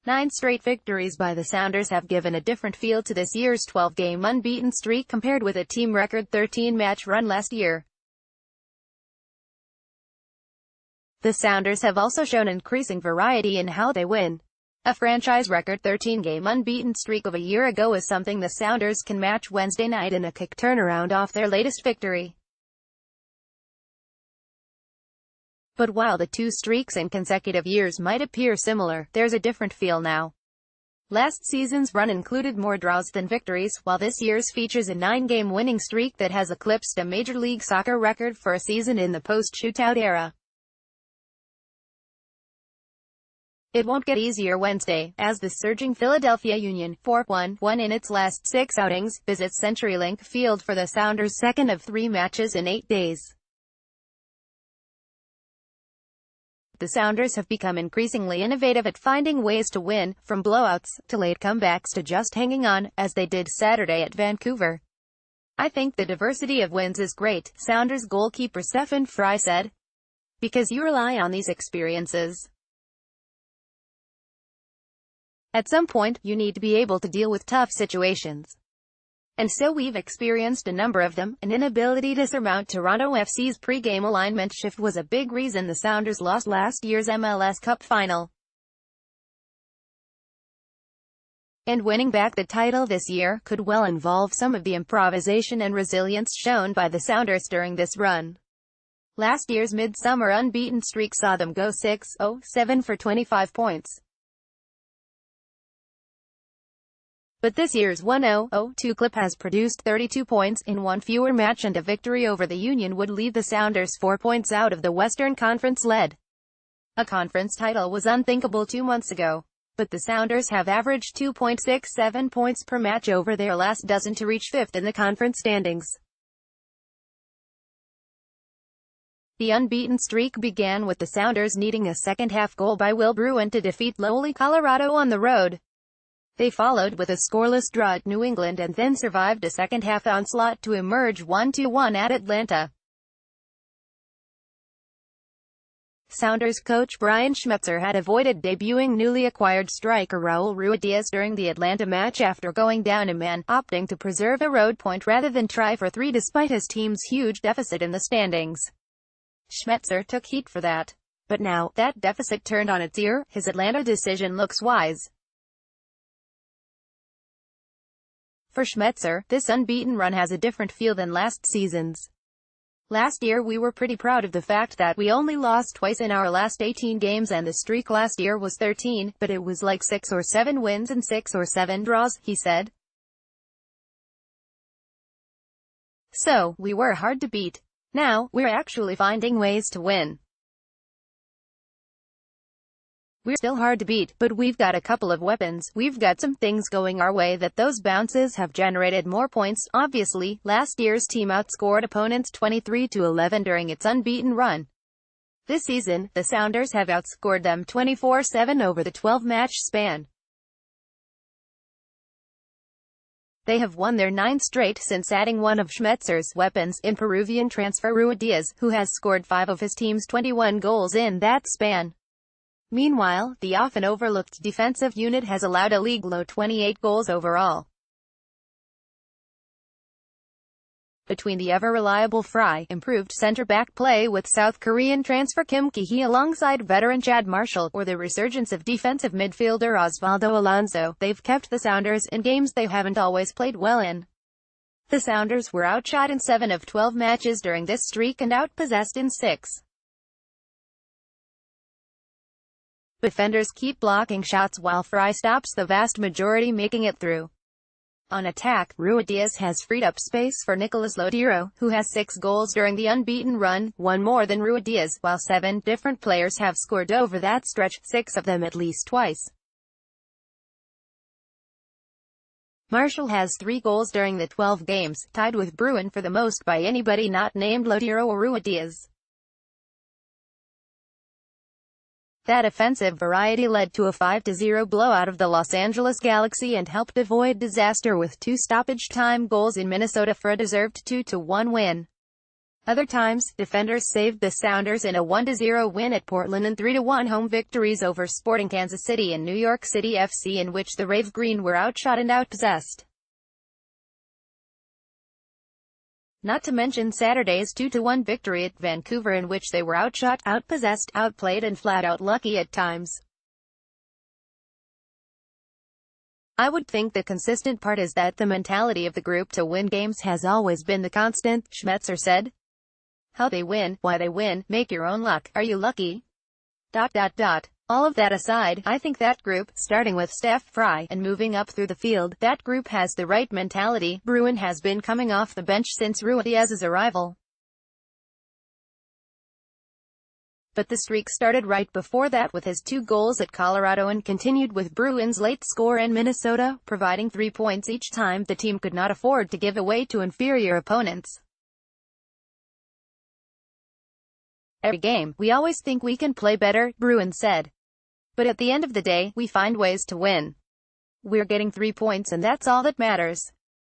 9 straight victories by the Sounders have given a different feel to this year's 12-game unbeaten streak compared with a team record 13-match run last year. The Sounders have also shown increasing variety in how they win. A franchise record 13-game unbeaten streak of a year ago is something the Sounders can match Wednesday night in a quick turnaround off their latest victory. But while the two streaks in consecutive years might appear similar, there's a different feel now. Last season's run included more draws than victories, while this year's features a 9-game winning streak that has eclipsed a Major League Soccer record for a season in the post-shootout era. It won't get easier Wednesday, as the surging Philadelphia Union, 4-1 in its last 6 outings, visits CenturyLink Field for the Sounders' second of 3 matches in 8 days. The Sounders have become increasingly innovative at finding ways to win, from blowouts, to late comebacks to just hanging on, as they did Saturday at Vancouver. "I think the diversity of wins is great," Sounders goalkeeper Stefan Frei said. "Because you rely on these experiences. At some point, you need to be able to deal with tough situations. And so we've experienced a number of them." An inability to surmount Toronto FC's pre-game alignment shift was a big reason the Sounders lost last year's MLS Cup final. And winning back the title this year could well involve some of the improvisation and resilience shown by the Sounders during this run. Last year's midsummer unbeaten streak saw them go 6-0-7 for 25 points. But this year's 1-0-2 clip has produced 32 points in one fewer match, and a victory over the Union would leave the Sounders 4 points out of the Western Conference lead. A conference title was unthinkable 2 months ago. But the Sounders have averaged 2.67 points per match over their last dozen to reach 5th in the conference standings. The unbeaten streak began with the Sounders needing a second-half goal by Will Bruin to defeat lowly Colorado on the road. They followed with a scoreless draw at New England and then survived a second-half onslaught to emerge 1-1 at Atlanta. Sounders coach Brian Schmetzer had avoided debuting newly acquired striker Raul Ruidíaz during the Atlanta match after going down a man, opting to preserve a road point rather than try for 3 despite his team's huge deficit in the standings. Schmetzer took heat for that. But now, that deficit turned on its ear, his Atlanta decision looks wise. For Schmetzer, this unbeaten run has a different feel than last season's. Last year we were pretty proud of the fact that we only lost twice in our last 18 games, and the streak last year was 13, but it was like 6 or 7 wins and 6 or 7 draws, he said. So, we were hard to beat. Now, we're actually finding ways to win. We're still hard to beat, but we've got a couple of weapons. We've got some things going our way that those bounces have generated more points. Obviously, last year's team outscored opponents 23-11 during its unbeaten run. This season, the Sounders have outscored them 24-7 over the 12-match span. They have won their 9th straight since adding one of Schmetzer's weapons in Peruvian transfer Ruidíaz, who has scored 5 of his team's 21 goals in that span. Meanwhile, the often overlooked defensive unit has allowed a league-low 28 goals overall. Between the ever-reliable Frei, improved center-back play with South Korean transfer Kim Ki-hee alongside veteran Chad Marshall, or the resurgence of defensive midfielder Osvaldo Alonso, they've kept the Sounders in games they haven't always played well in. The Sounders were outshot in 7 of 12 matches during this streak and outpossessed in 6. Defenders keep blocking shots while Frei stops the vast majority making it through. On attack, Ruidíaz has freed up space for Nicolas Lodeiro, who has 6 goals during the unbeaten run, 1 more than Ruidíaz, while 7 different players have scored over that stretch, 6 of them at least twice. Marshall has 3 goals during the 12 games, tied with Bruin for the most by anybody not named Lodeiro or Ruidíaz. That offensive variety led to a 5-0 blowout of the Los Angeles Galaxy and helped avoid disaster with 2 stoppage time goals in Minnesota for a deserved 2-1 win. Other times, defenders saved the Sounders in a 1-0 win at Portland and 3-1 home victories over Sporting Kansas City and New York City FC, in which the Rave Green were outshot and outpossessed. Not to mention Saturday's 2-1 victory at Vancouver, in which they were outshot, outpossessed, outplayed and flat-out lucky at times. I would think the consistent part is that the mentality of the group to win games has always been the constant, Schmetzer said. How they win, why they win, make your own luck. Are you lucky? ... All of that aside, I think that group, starting with Steph Fry, and moving up through the field, that group has the right mentality. Bruin has been coming off the bench since Ruidíaz's arrival. But the streak started right before that with his 2 goals at Colorado and continued with Bruin's late score in Minnesota, providing 3 points each time. The team could not afford to give away to inferior opponents. Every game, we always think we can play better, Bruin said. But at the end of the day, we find ways to win. We're getting 3 points and that's all that matters.